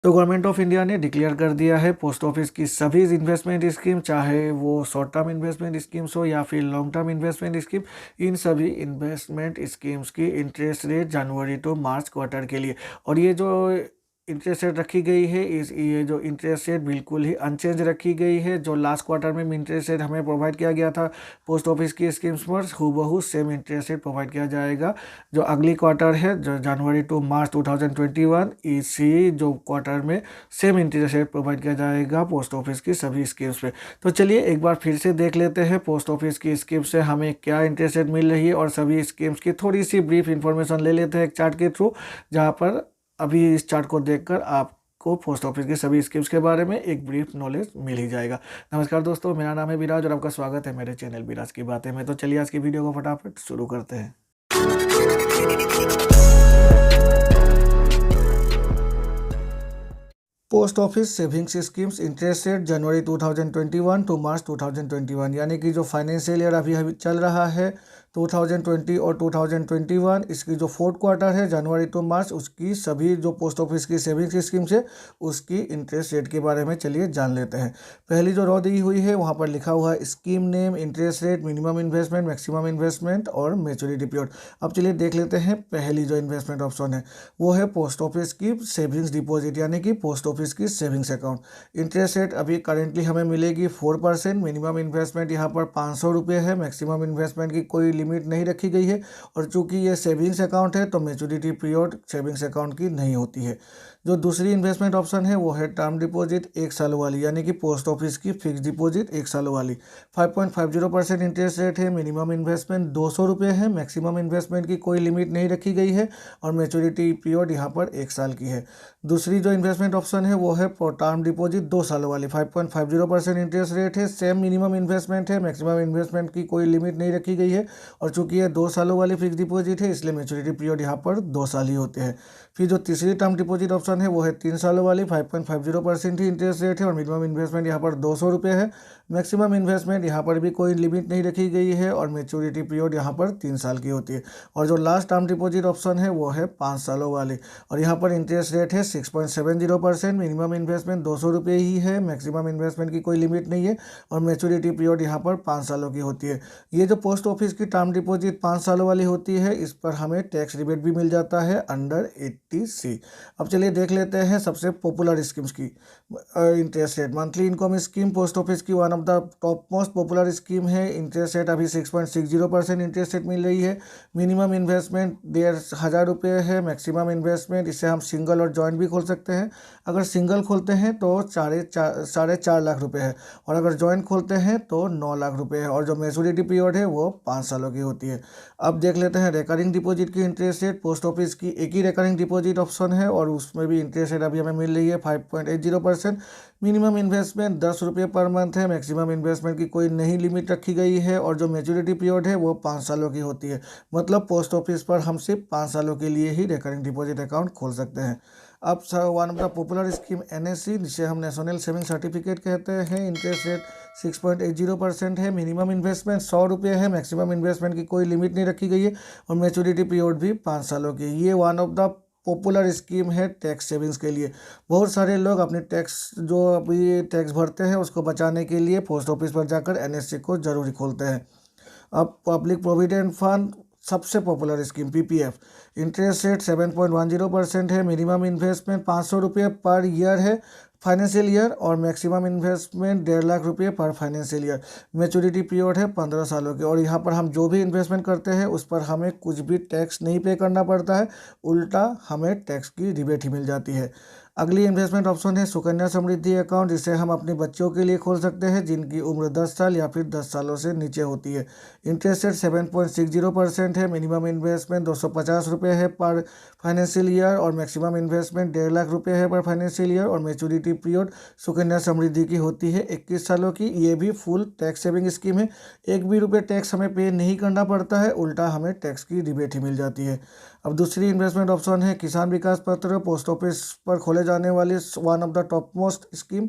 तो government of India ने declare कर दिया है पोस्ट ऑफिस की सभी इन्वेस्टमेंट स्कीम, चाहे वो शॉर्ट टर्म इन्वेस्टमेंट स्कीम्स हो या फिर लॉन्ग टर्म इन्वेस्टमेंट स्कीम, इन सभी इन्वेस्टमेंट स्कीम्स की इंटरेस्ट रेट जनवरी टू मार्च क्वार्टर के लिए। और ये जो इंटरेस्ट रेट रखी गई है, ये जो इंटरेस्ट रेट बिल्कुल ही अनचेंज रखी गई है। जो लास्ट क्वार्टर में इंटरेस्ट रेट हमें प्रोवाइड किया गया था पोस्ट ऑफिस की स्कीम्स पर, हूबहू सेम इंटरेस्ट रेट प्रोवाइड किया जाएगा जो अगली क्वार्टर है, जो जनवरी टू मार्च 2021, इसी जो क्वार्टर में सेम इंटरेस्ट रेट प्रोवाइड किया जाएगा पोस्ट ऑफिस की सभी स्कीम्स पे। तो चलिए एक बार फिर से देख लेते हैं पोस्ट ऑफिस की स्कीम से हमें क्या इंटरेस्ट रेट मिल रही है, और सभी स्कीम्स की थोड़ी सी ब्रीफ इंफॉर्मेशन ले लेते हैं एक चार्ट के थ्रू, जहाँ पर अभी इस चार्ट को देखकर आपको पोस्ट ऑफिस की सभी स्कीम्स के बारे में एक ब्रीफ नॉलेज मिल ही जाएगा। नमस्कार दोस्तों, मेरा नाम है विराज और आपका स्वागत है मेरे चैनल विराज की बातें में। तो चलिए आज की वीडियो को फटाफट शुरू करते हैं। Post office savings schemes interest rate जनवरी 2021 टू मार्च 2021, यानी कि जो फाइनेंशियल ईयर अभी चल रहा है 2020 और 2021, इसकी जो फोर्थ क्वार्टर है जनवरी टू मार्च, उसकी सभी जो पोस्ट ऑफिस की सेविंग्स स्कीम्स है उसकी इंटरेस्ट रेट के बारे में चलिए जान लेते हैं। पहली जो रो दी हुई है वहाँ पर लिखा हुआ है scheme name, interest rate, minimum investment, maximum investment और मैच्योरिटी पीरियड। अब चलिए देख लेते हैं पहली जो इन्वेस्टमेंट ऑप्शन है वो है पोस्ट ऑफिस की सेविंग्स डिपॉजिट, यानी कि पोस्ट ऑफिस की सेविंग्स अकाउंट। इंटरेस्ट रेट अभी करेंटली हमें मिलेगी 4%। मिनिमम इन्वेस्टमेंट यहाँ पर 500 रुपये है, मैक्सिमम इन्वेस्टमेंट की कोई लिमिट नहीं रखी गई है, और चूंकि ये सेविंग्स अकाउंट है तो मैच्योरिटी पीरियड सेविंग्स अकाउंट की नहीं होती है। जो दूसरी इन्वेस्टमेंट ऑप्शन है वो है टर्म डिपॉजिट 1 साल वाली, यानी कि पोस्ट ऑफिस की फिक्स डिपॉजिट 1 साल वाली। 5.50% इंटरेस्ट रेट है, मिनिमम इन्वेस्टमेंट 200 रुपये है, मैक्सिमम इन्वेस्टमेंट की कोई लिमिट नहीं रखी गई है, और मैच्योरिटी पीरियड यहाँ पर 1 साल की है। दूसरी जो इन्वेस्टमेंट ऑप्शन है वो है टर्म डिपॉजिट 2 साल वाली। 5.50% इंटरेस्ट रेट है, सेम मिनिमम इन्वेस्टमेंट है, मैक्सिमम इन्वेस्टमेंट की कोई लिमिट नहीं रखी गई है, और चूंकि ये 2 सालों वाली फिक्स डिपॉजिट है इसलिए मैच्योरिटी पीरियड यहाँ पर 2 साल ही होते हैं। फिर जो तीसरी टर्म डिपॉजिट ऑप्शन है वो है 3 सालों वाली। 5.50% ही इंटरेस्ट रेट है, और मिनिमम इन्वेस्टमेंट यहाँ पर 200 रुपये है, मैक्सिमम इन्वेस्टमेंट यहाँ पर भी कोई लिमिट नहीं रखी गई है, और मैच्योरिटी पीरियड यहाँ पर 3 साल की होती है। और जो लास्ट टर्म डिपॉजिट ऑप्शन है वो है 5 सालों वाली, और यहाँ पर इंटरेस्ट रेट है 6.70%। मिनिमम इन्वेस्टमेंट 200 रुपये ही है, मैक्सिमम इन्वेस्टमेंट की कोई लिमिट नहीं है, और मैच्योरिटी पीरियड यहाँ पर 5 सालों की होती है। ये जो पोस्ट ऑफिस की टर्म डिपॉजिट 5 सालों वाली होती है, इस पर हमें टैक्स रिबेट भी मिल जाता है अंडर 80C। अब चलिए देख लेते हैं सबसे पॉपुलर स्कीम्स की interest rate. Monthly income scheme post office की one of the top most popular scheme है। इंटरेस्ट रेट अभी 6.60% इंटरेस्ट रेट मिल रही है। मिनिमम इन्वेस्टमेंट 1,500 रुपये है, मैक्सिमम इन्वेस्टमेंट, इससे हम सिंगल और जॉइंट भी खोल सकते हैं। अगर सिंगल खोलते हैं तो 4.5 लाख रुपये है, और अगर जॉइंट खोलते हैं तो 9 लाख रुपये है, और जो मैच्योरिटी पीरियड है वो 5 सालों की होती है। अब देख लेते हैं रिकरिंग डिपॉजिट की इंटरेस्ट रेट। पोस्ट ऑफिस की एक ही रिकरिंग डिपॉजिट ऑप्शन है, और उसमें भी इंटरेस्ट रेट अभी हमें मिल रही है 5.80%। मिनिमम इन्वेस्टमेंट 10 रुपये पर मंथ है, मैक्सिमम इन्वेस्टमेंट की कोई नहीं लिमिट रखी गई है, और जो मैच्योरिटी पीरियड है वो 5 सालों की होती है। मतलब पोस्ट ऑफिस पर हम सिर्फ 5 सालों के लिए ही रिकरिंग डिपॉजिट अकाउंट खोल सकते हैं। अब one of the popular scheme NSC, जिसे हम नेशनल सेविंग सर्टिफिकेट कहते हैं। इंटरेस्ट रेट 6.80% है, मिनिमम इन्वेस्टमेंट 100 रुपये है, मैक्सिमम इन्वेस्टमेंट की कोई लिमिट नहीं रखी गई है, और मैच्योरिटी पीरियड भी 5 सालों की। ये one of the popular scheme है टैक्स सेविंग्स के लिए। बहुत सारे लोग अपने टैक्स जो अभी टैक्स भरते हैं उसको बचाने के लिए पोस्ट ऑफिस पर जाकर एनएससी को जरूरी खोलते हैं। अब पब्लिक प्रोविडेंट फंड सबसे popular scheme PPF. Interest rate 7.10% है, मिनिमम इन्वेस्टमेंट 500 रुपये पर ईयर है फाइनेंशियल ईयर, और मैक्सिमम इन्वेस्टमेंट 1.5 लाख रुपये पर फाइनेंशियल ईयर। मैच्योरिटी पीरियड है 15 सालों की, और यहाँ पर हम जो भी इन्वेस्टमेंट करते हैं उस पर हमें कुछ भी टैक्स नहीं पे करना पड़ता है, उल्टा हमें टैक्स की रिबेट ही मिल जाती है। अगली इन्वेस्टमेंट ऑप्शन है सुकन्या समृद्धि अकाउंट, जिसे हम अपने बच्चों के लिए खोल सकते हैं जिनकी उम्र 10 साल या फिर 10 सालों से नीचे होती है। इंटरेस्ट रेट 7.60% है, मिनिमम इन्वेस्टमेंट 250 रुपये है पर फाइनेंशियल ईयर, और मैक्सिमम इन्वेस्टमेंट 1.5 लाख रुपये है पर फाइनेंशियल ईयर, और मैच्योरिटी पीरियड सुकन्या समृद्धि की होती है 21 सालों की। ये भी फुल टैक्स सेविंग स्कीम है, एक भी रुपये टैक्स हमें पे नहीं करना पड़ता है, उल्टा हमें टैक्स की रिबेट ही मिल जाती है। अब दूसरी इन्वेस्टमेंट ऑप्शन है किसान विकास पत्र, पोस्ट ऑफिस पर खोले जाने वाली one of the top most scheme,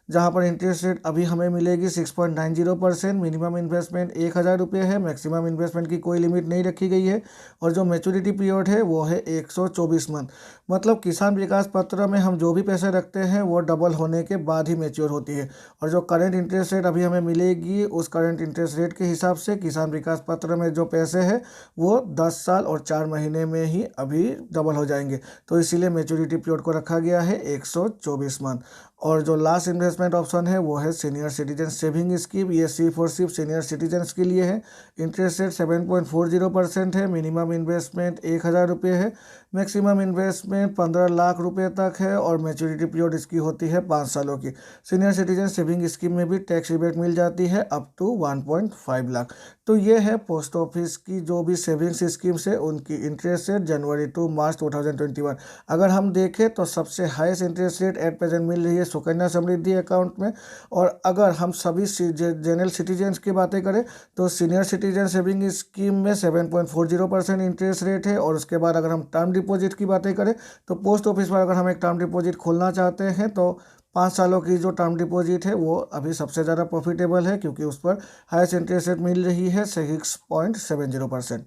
जहां पर इंटरेस्ट रेट अभी हमें मिलेगी 6.90%। मिनिमम इन्वेस्टमेंट 1000 रुपये है, मैक्सिमम इन्वेस्टमेंट की कोई लिमिट नहीं रखी गई है। और जो मैच्योरिटी पीरियड है वो है 124 मंथ। मतलब किसान विकास पत्र में हम जो भी पैसे रखते हैं वो डबल होने के बाद ही मैच्योर होती है। और जो करंट इंटरेस्ट रेट अभी हमें मिलेगी उस करंट इंटरेस्ट रेट के हिसाब से किसान विकास पत्र में जो पैसे हैं वो 10 साल और 4 महीने में ही अभी डबल हो जाएंगे। तो इसीलिए मैच्योरिटी पीरियड को रखा गया है 124 मंथ। और जो लास्ट इन्वेस्टमेंट ऑप्शन है वो है सीनियर सिटीजन सेविंग स्कीम। ये सिर्फ और सिर्फ सीनियर सिटीजन्स के लिए है। इंटरेस्ट रेट 7.40% है। मिनिमम इन्वेस्टमेंट 1000 रुपये है, मैक्सिमम इन्वेस्टमेंट 15 लाख रुपए तक है और मैच्योरिटी पीरियड इसकी होती है 5 सालों की। सीनियर सिटीजन सेविंग स्कीम में भी टैक्स रिबेट मिल जाती है अप टू 1.5 लाख। तो ये है पोस्ट ऑफिस की जो भी सेविंग्स स्कीम्स है उनकी इंटरेस्ट रेट जनवरी टू मार्च 2021। अगर हम देखें तो सबसे highest interest rate at present मिल रही है सुकन्या समृद्धि अकाउंट में। और अगर हम सभी जनरल सिटीजन्स की बातें करें तो सीनियर सिटीजन सेविंग स्कीम में 7.40% इंटरेस्ट रेट है। और उसके बाद अगर हम टर्म डिपॉजिट की बातें करें तो पोस्ट ऑफिस पर अगर हम एक टर्म डिपॉजिट खोलना चाहते हैं तो 5 सालों की जो टर्म डिपॉजिट है वो अभी सबसे ज़्यादा प्रॉफिटेबल है, क्योंकि उस पर हाईएस्ट इंटरेस्ट रेट मिल रही है 6.70%।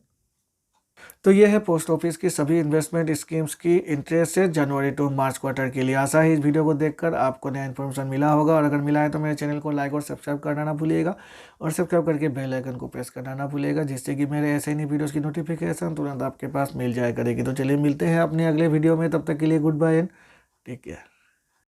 तो ये है पोस्ट ऑफिस की सभी इन्वेस्टमेंट स्कीम्स की इंटरेस्ट रेट जनवरी टू मार्च क्वार्टर के लिए। आशा है इस वीडियो को देखकर आपको नया इन्फॉर्मेशन मिला होगा। और अगर मिला है तो मेरे चैनल को लाइक और सब्सक्राइब करना ना भूलिएगा। और सब्सक्राइब करके बेल आइकन को प्रेस करना ना भूलिएगा, जिससे कि मेरे ऐसे ही वीडियोज़ की नोटिफिकेशन तुरंत आपके पास मिल जाया करेगी। तो चलिए मिलते हैं अपने अगले वीडियो में, तब तक के लिए goodbye and take care.